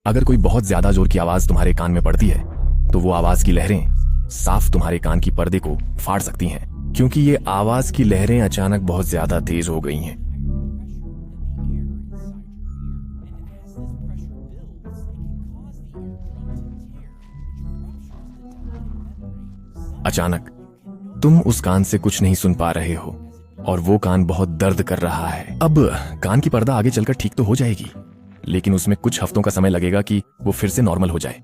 अगर कोई बहुत ज्यादा जोर की आवाज तुम्हारे कान में पड़ती है तो वो आवाज की लहरें साफ तुम्हारे कान की पर्दे को फाड़ सकती हैं, क्योंकि ये आवाज की लहरें अचानक बहुत ज्यादा तेज हो गई हैं। अचानक तुम उस कान से कुछ नहीं सुन पा रहे हो और वो कान बहुत दर्द कर रहा है। अब कान की पर्दा आगे चलकर ठीक तो हो जाएगी, लेकिन उसमें कुछ हफ्तों का समय लगेगा कि वो फिर से नॉर्मल हो जाए।